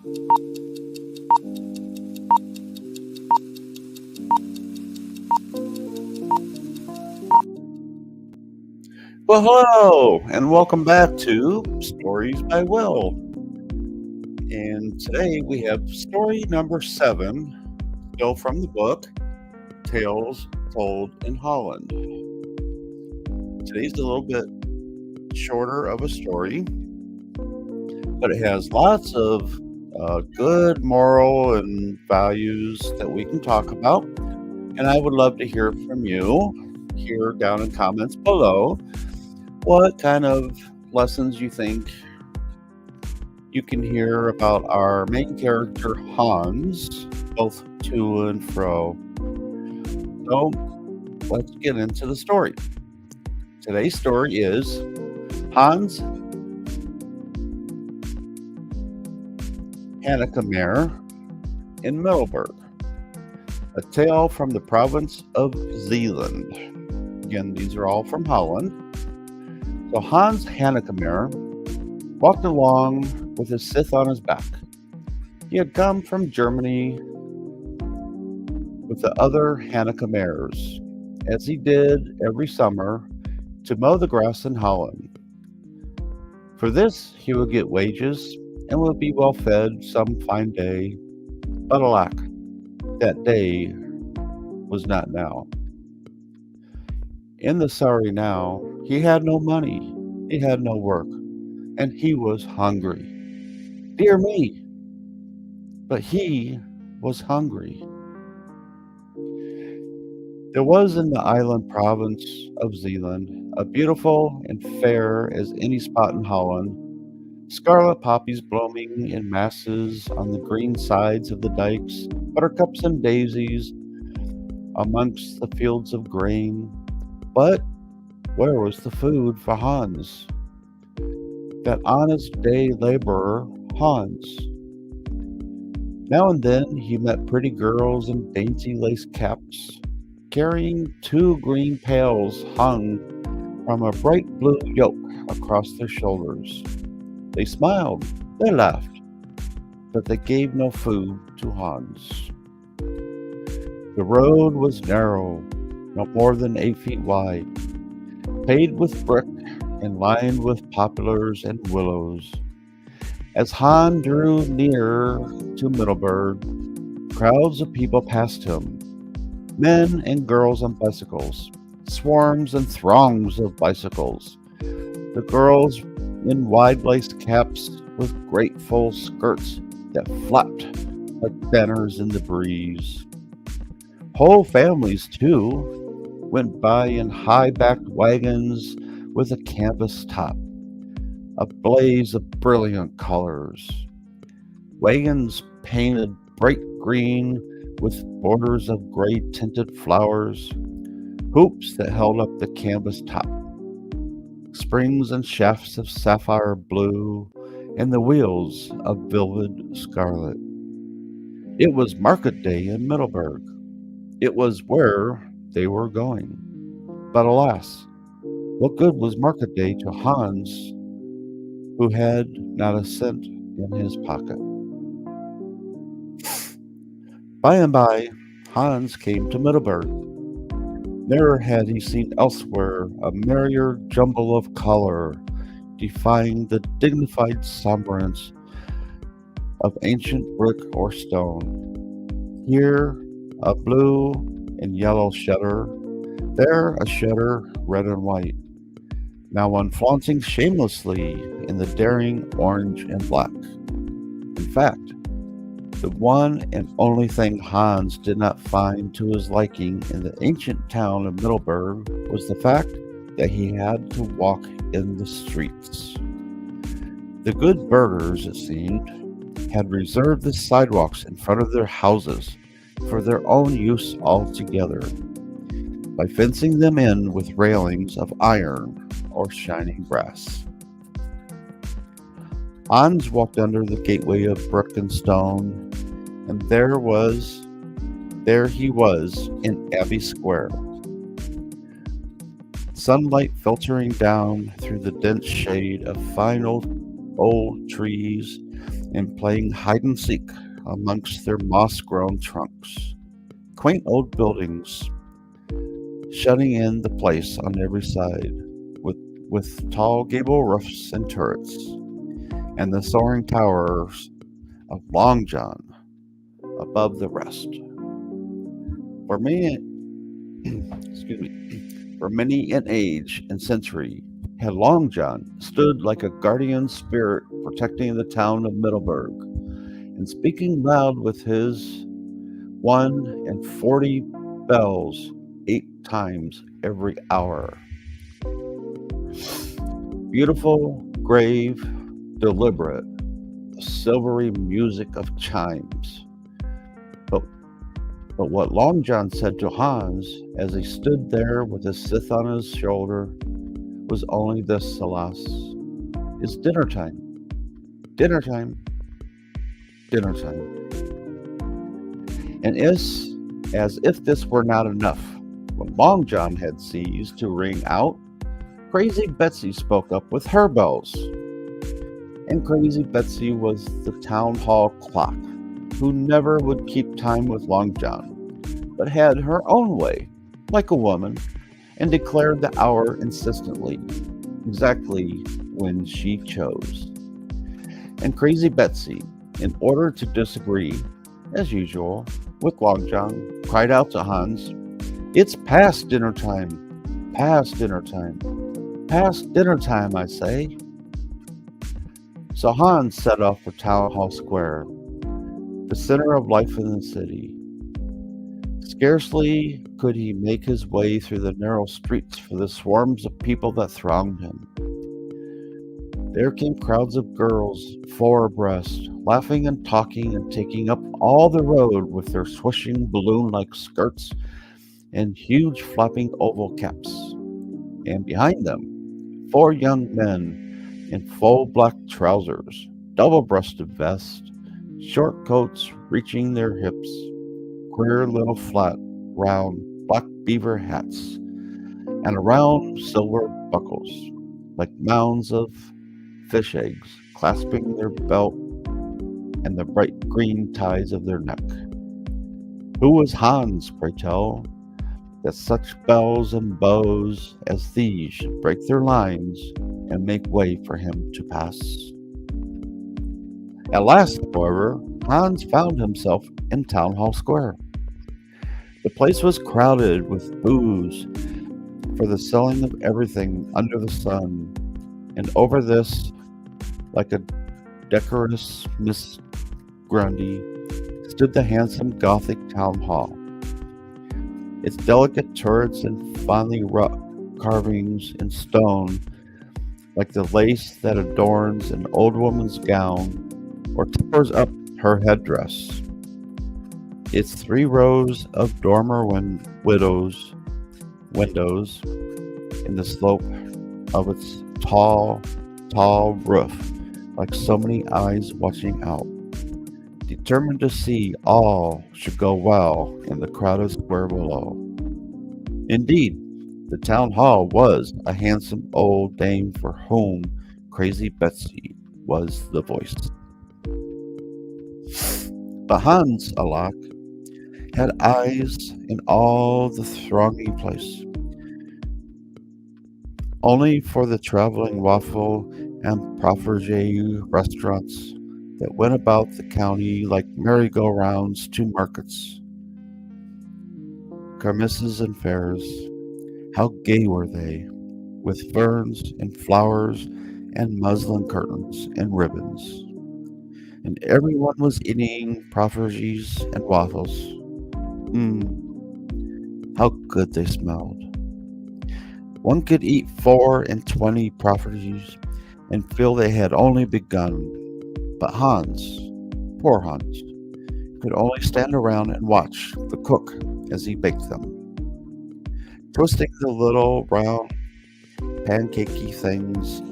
Well, hello, and welcome back to Stories by Will. And today we have story number 7, still from the book Tales Told in Holland. Today's a little bit shorter of a story, but it has lots of good moral and values that we can talk about. And I would love to hear from you here down in comments below what kind of lessons you think you can hear about our main character Hans, both to and fro. So let's get into the story. Today's story is Hans Hannekemaier in Middelburg, a tale from the province of Zeeland. Again, these are all from Holland. So Hans Hannekemaier walked along with his scythe on his back. He had come from Germany with the other Hannekemaiers, as he did every summer, to mow the grass in Holland. For this he would get wages and would be well fed some fine day, but alack, that day was not now. In the sorry now, he had no money, he had no work, and he was hungry. Dear me! But he was hungry. There was in the island province of Zeeland, a beautiful and fair as any spot in Holland, scarlet poppies blooming in masses on the green sides of the dikes, buttercups and daisies amongst the fields of grain. But where was the food for Hans? That honest day laborer, Hans. Now and then he met pretty girls in dainty lace caps, carrying 2 green pails hung from a bright blue yoke across their shoulders. They smiled, they laughed, but they gave no food to Hans. The road was narrow, no more than 8 feet wide, paved with brick and lined with poplars and willows. As Hans drew near to Middelburg, crowds of people passed him, men and girls on bicycles, swarms and throngs of bicycles. The girls in wide laced caps with great full skirts that flapped like banners in the breeze. Whole families, too, went by in high-backed wagons with a canvas top, a blaze of brilliant colors. Wagons painted bright green with borders of gray-tinted flowers, hoops that held up the canvas top, springs and shafts of sapphire blue, and the wheels of velvet scarlet. It was market day in Middelburg. It was where they were going. But alas, what good was market day to Hans, who had not a cent in his pocket? By and by, Hans came to Middelburg. Never had he seen elsewhere a merrier jumble of color, defying the dignified sombrance of ancient brick or stone. Here, a blue and yellow shutter, there a shutter red and white, now one flaunting shamelessly in the daring orange and black. In fact, the one and only thing Hans did not find to his liking in the ancient town of Middelburg was the fact that he had to walk in the streets. The good burghers, it seemed, had reserved the sidewalks in front of their houses for their own use altogether, by fencing them in with railings of iron or shining brass. Hans walked under the gateway of brick and stone, and there he was in Abbey Square. Sunlight filtering down through the dense shade of fine old trees and playing hide and seek amongst their moss-grown trunks. Quaint old buildings shutting in the place on every side, with, with tall gable roofs and turrets, and the soaring towers of Long John above the rest. For many, excuse me, for many an age and century had Long John stood like a guardian spirit protecting the town of Middleburg, and speaking loud with his 140 bells 8 times every hour. Beautiful, grave, deliberate, the silvery music of chimes. But, but what Long John said to Hans as he stood there with his scythe on his shoulder was only this, alas: "It's dinner time, dinner time, dinner time." And as if this were not enough, when Long John had ceased to ring out, Crazy Betsy spoke up with her bells. And Crazy Betsy was the town hall clock, who never would keep time with Long John, but had her own way, like a woman, and declared the hour insistently, exactly when she chose. And Crazy Betsy, in order to disagree, as usual, with Long John, cried out to Hans, "It's past dinner time, past dinner time, past dinner time, I say." So Hans set off for Town Hall Square, the center of life in the city. Scarcely could he make his way through the narrow streets for the swarms of people that thronged him. There came crowds of girls, four abreast, laughing and talking and taking up all the road with their swishing balloon-like skirts and huge flapping oval caps. And behind them, four young men in full black trousers, double-breasted vests, short coats reaching their hips, queer little flat, round, black beaver hats, and round silver buckles, like mounds of fish eggs, clasping their belt and the bright green ties of their neck. Who was Hans, pray tell, that such bells and bows as these should break their lines and make way for him to pass? At last, however, Hans found himself in Town Hall Square. The place was crowded with booths for the selling of everything under the sun, and over this, like a decorous Miss Grundy, stood the handsome Gothic town hall, its delicate turrets and finely wrought carvings in stone, like the lace that adorns an old woman's gown or tempers up her headdress. Its 3 rows of dormer windows in the slope of its tall roof, like so many eyes watching out, determined to see all should go well in the crowded square below. Indeed, the town hall was a handsome old dame for whom Crazy Betsy was the voice. But Hans, alack, had eyes in all the thronging place, only for the traveling waffle and profligate restaurants that went about the county like merry-go-rounds to markets, kermesses and fairs. How gay were they, with ferns and flowers and muslin curtains and ribbons. And everyone was eating profligates and waffles. How good they smelled. One could eat 24 profligates and feel they had only begun. But Hans, poor Hans, could only stand around and watch the cook as he baked them, twisting the little round pancakey things,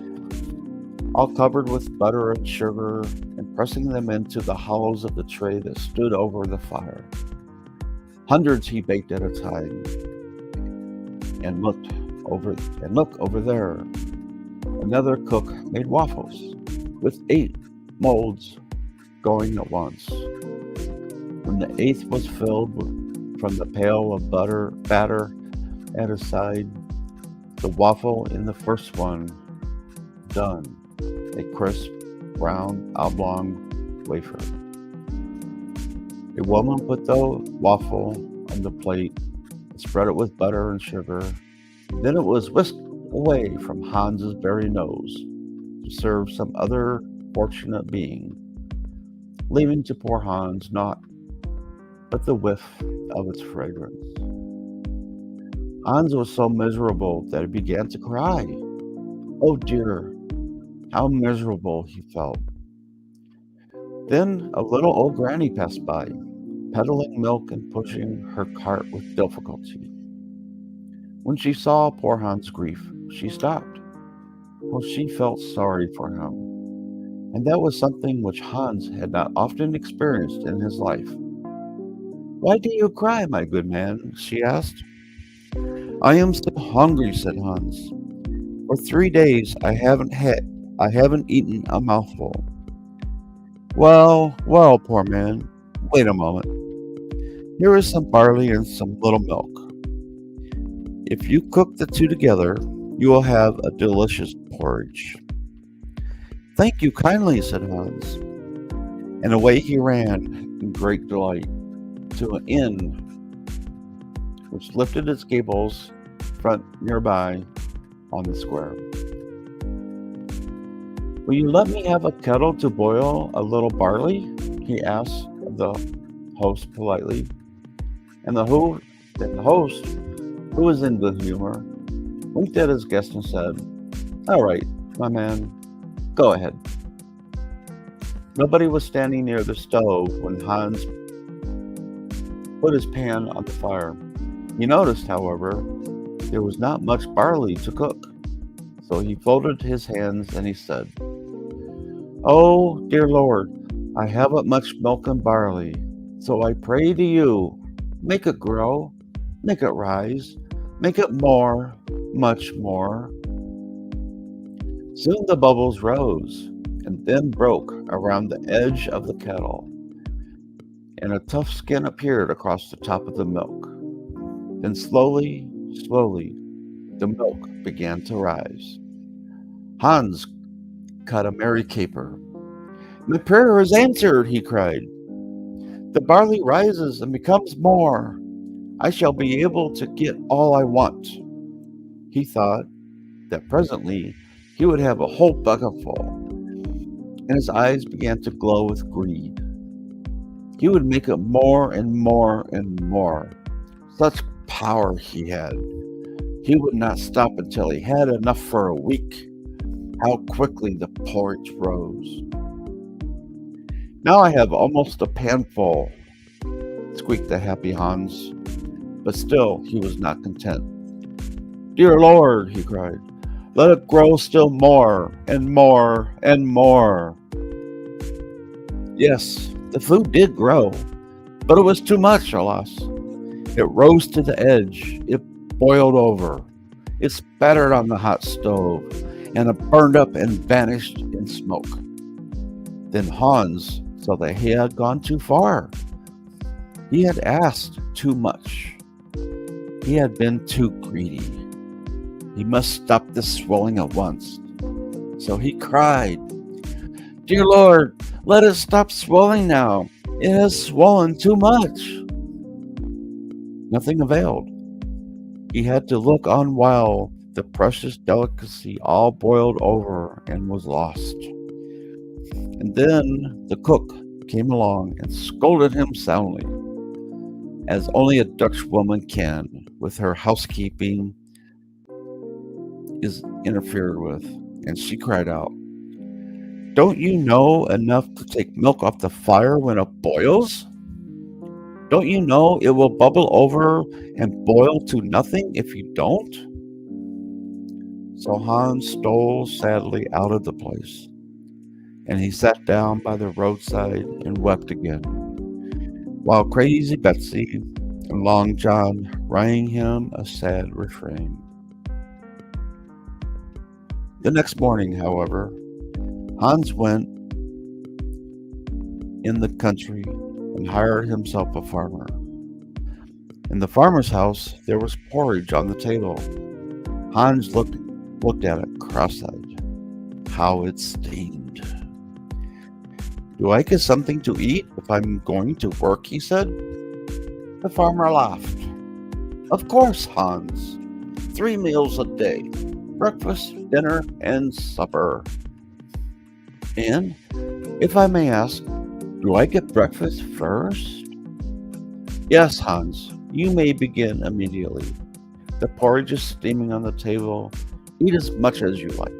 all covered with butter and sugar, and pressing them into the hollows of the tray that stood over the fire. Hundreds he baked at a time. And look over there. Another cook made waffles with 8 molds going at once. When the eighth was filled from the pail of batter at his side, the waffle in the first one done, a crisp, brown, oblong wafer. A woman put the waffle on the plate and spread it with butter and sugar. Then it was whisked away from Hans's very nose to serve some other fortunate being, leaving to poor Hans naught but the whiff of its fragrance. Hans was so miserable that he began to cry. Oh dear, how miserable he felt. Then a little old granny passed by, peddling milk and pushing her cart with difficulty. When she saw poor Hans' grief, she stopped, for she felt sorry for him, and that was something which Hans had not often experienced in his life. Why do you cry, my good man? She asked. I am so hungry, said Hans. For 3 days I haven't eaten a mouthful. Well, well, poor man, wait a moment. Here is some barley and some little milk. If you cook the two together, you will have a delicious porridge. Thank you kindly, said Hans, and away he ran in great delight to an inn which lifted its gables front nearby on the square. Will you let me have a kettle to boil a little barley? He asked the host politely. And the host, who was in good humor, winked at his guest and said, All right, my man, go ahead. Nobody was standing near the stove when Hans put his pan on the fire. He noticed, however, there was not much barley to cook. So he folded his hands and he said, Oh, dear Lord, I haven't much milk and barley, so I pray to you, make it grow, make it rise, make it more, much more. Soon the bubbles rose and then broke around the edge of the kettle, and a tough skin appeared across the top of the milk. Then slowly, the milk began to rise. Hans cut a merry caper. My prayer is answered, he cried. The barley rises and becomes more. I shall be able to get all I want. He thought that presently he would have a whole bucketful, and his eyes began to glow with greed. He would make it more and more and more. Such power he had. He would not stop until he had enough for a week. How quickly the porridge rose. Now I have almost a panful, squeaked the happy Hans. But still he was not content. Dear Lord, he cried, let it grow still more and more and more. Yes, the food did grow, but it was too much, alas. It rose to the edge, it boiled over, it spattered on the hot stove, and it burned up and vanished in smoke. Then Hans saw that he had gone too far. He had asked too much. He had been too greedy. He must stop this swelling at once. So he cried, Dear Lord, let it stop swelling now. It has swollen too much. Nothing availed. He had to look on while the precious delicacy all boiled over and was lost. And then the cook came along and scolded him soundly, as only a Dutch woman can with her housekeeping is interfered with. And she cried out, Don't you know enough to take milk off the fire when it boils? Don't you know it will bubble over and boil to nothing if you don't? So Hans stole sadly out of the place, and he sat down by the roadside and wept again, while Crazy Betsy and Long John rang him a sad refrain. The next morning, however, Hans went in the country and hired himself a farmer. In the farmer's house, there was porridge on the table. Hans looked at it cross-eyed. How it steamed. Do I get something to eat if I'm going to work? He said. The farmer laughed. Of course, Hans. 3 meals a day. Breakfast, dinner, and supper. And, if I may ask, do I get breakfast first? Yes, Hans. You may begin immediately. The porridge is steaming on the table. Eat as much as you like.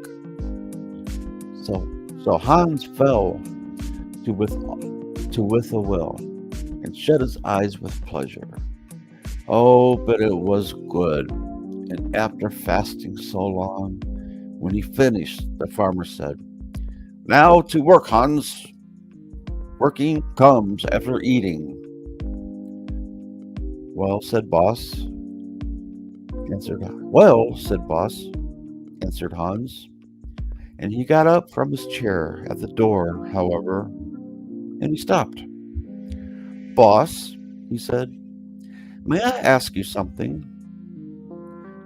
So Hans fell to with a will and shut his eyes with pleasure. Oh, but it was good. And after fasting so long, when he finished, the farmer said, Now to work, Hans. Working comes after eating. Well, said Boss, answered Hans, and he got up from his chair at the door, however, and he stopped. Boss, he said, may I ask you something?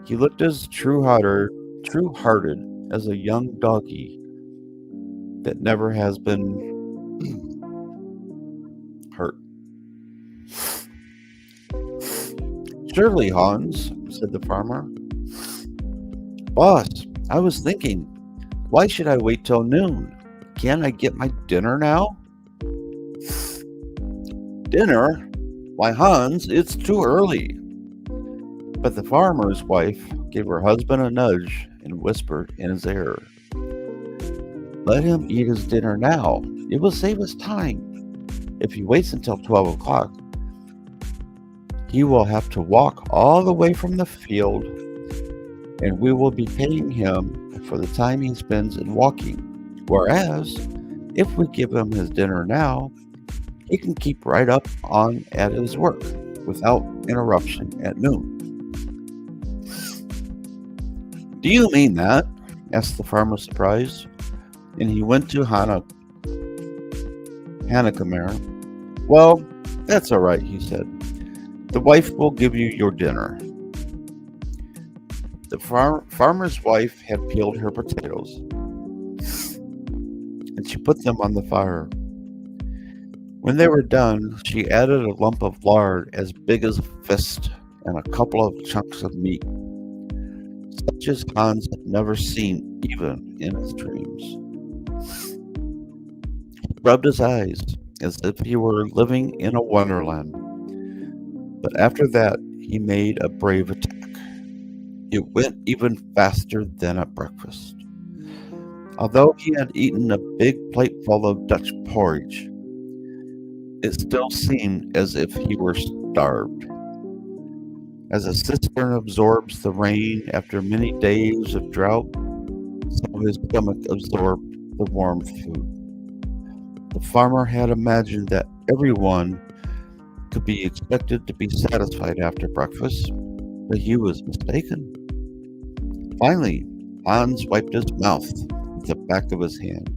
He looked as true-hearted as a young doggy that never has been hurt. Surely, Hans, said the farmer. Boss, I was thinking, why should I wait till noon? Can't I get my dinner now? Dinner? Why, Hans, it's too early. But the farmer's wife gave her husband a nudge and whispered in his ear, Let him eat his dinner now. It will save us time. If he waits until 12 o'clock, he will have to walk all the way from the field, and we will be paying him for the time he spends in walking. Whereas, if we give him his dinner now, he can keep right up on at his work without interruption at noon. Do you mean that? Asked the farmer, surprised, and he went to Hannekemaier. Well, that's all right, he said. The wife will give you your dinner. The farmer's wife had peeled her potatoes, and she put them on the fire. When they were done, she added a lump of lard as big as a fist and a couple of chunks of meat, such as Hans had never seen even in his dreams. He rubbed his eyes as if he were living in a wonderland. But after that, he made a brave attack. It went even faster than at breakfast. Although he had eaten a big plateful of Dutch porridge, it still seemed as if he were starved. As a cistern absorbs the rain after many days of drought, so his stomach absorbed the warm food. The farmer had imagined that everyone could be expected to be satisfied after breakfast, but he was mistaken. Finally, Hans wiped his mouth with the back of his hand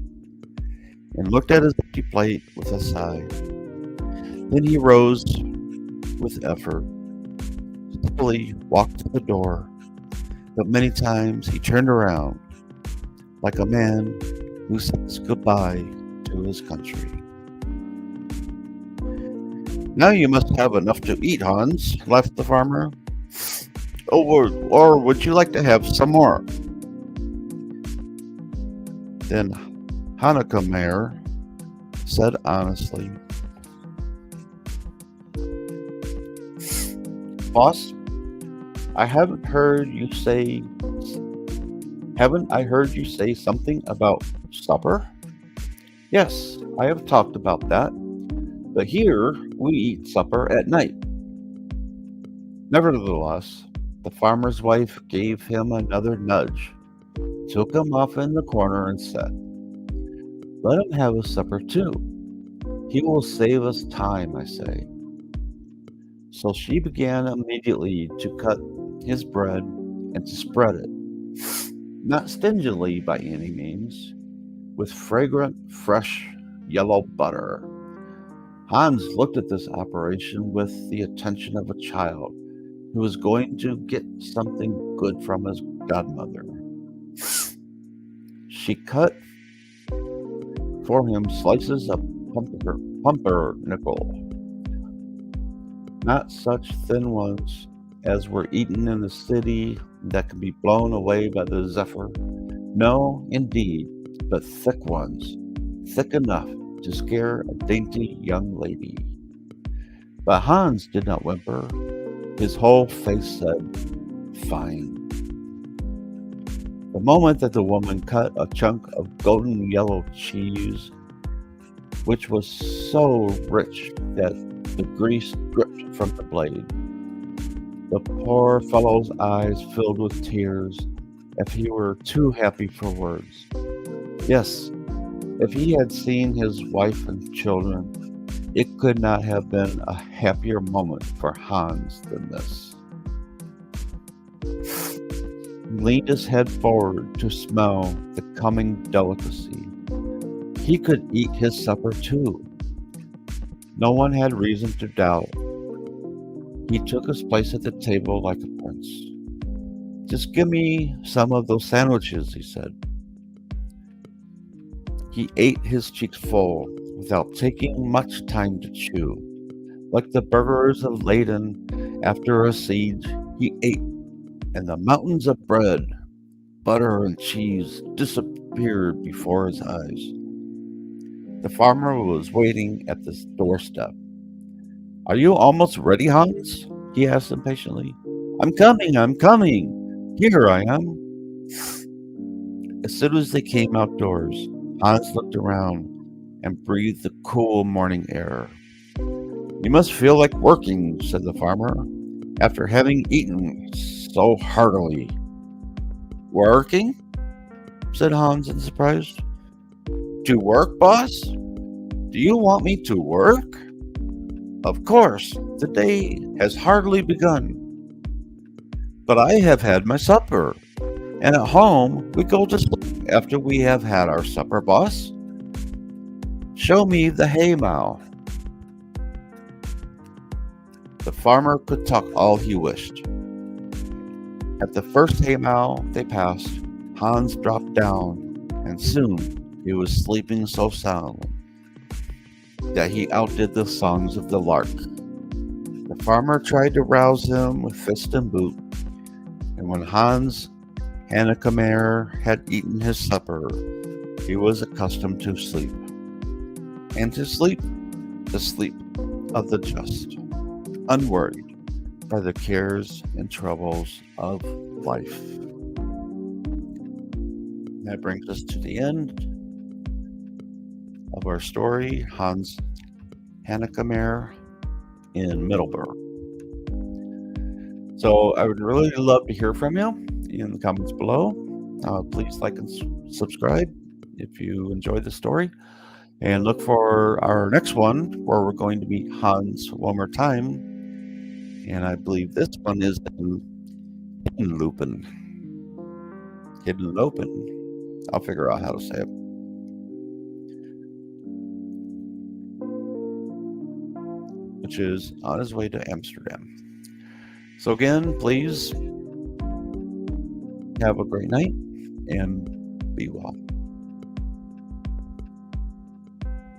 and looked at his empty plate with a sigh. Then he rose with effort, slowly walked to the door, but many times he turned around like a man who says goodbye to his country. Now you must have enough to eat, Hans, laughed the farmer. Or would you like to have some more? Then Hannekemaier said honestly, Boss, haven't I heard you say something about supper? Yes, I have talked about that. But here we eat supper at night. Nevertheless, the farmer's wife gave him another nudge, took him off in the corner, and said, Let him have his supper too. He will save us time, I say. So she began immediately to cut his bread and to spread it, not stingily by any means, with fragrant, fresh, yellow butter, Hans looked at this operation with the attention of a child who was going to get something good from his godmother. She cut for him slices of pumpernickel, not such thin ones as were eaten in the city that could be blown away by the zephyr. No, indeed, but thick ones, thick enough to scare a dainty young lady. But Hans did not whimper. His whole face said, "Fine." The moment that the woman cut a chunk of golden yellow cheese, which was so rich that the grease dripped from the blade, the poor fellow's eyes filled with tears, if he were too happy for words. Yes, if he had seen his wife and children, it could not have been a happier moment for Hans than this. He leaned his head forward to smell the coming delicacy. He could eat his supper too. No one had reason to doubt. He took his place at the table like a prince. "Just give me some of those sandwiches," he said. He ate his cheeks full without taking much time to chew. Like the burghers of Hlland after a siege, he ate, and the mountains of bread, butter, and cheese disappeared before his eyes. The farmer was waiting at the doorstep. "Are you almost ready, Hans?" he asked impatiently. I'm coming. Here I am." As soon as they came outdoors, Hans looked around and breathed the cool morning air. "You must feel like working," said the farmer, "after having eaten so heartily." "Working?" said Hans in surprise. "To work, boss? Do you want me to work? Of course, the day has hardly begun. But I have had my supper, and at home we go to sleep after we have had our supper, boss. Show me the haymow." The farmer could talk all he wished. At the first haymow they passed, Hans dropped down, and soon he was sleeping so soundly that he outdid the songs of the lark. The farmer tried to rouse him with fist and boot, and when Hans Hannekemaier had eaten his supper, he was accustomed to sleep. And to sleep, the sleep of the just, unworried by the cares and troubles of life. That brings us to the end of our story, Hans Hannekemaier in Middleton. So I would really love to hear from you in the comments below. Please like and subscribe if you enjoyed the story. And look for our next one where we're going to meet Hans one more time. And I believe this one is in Hlland. I'll figure out how to say it. Which is on his way to Amsterdam. So again, please have a great night and be well.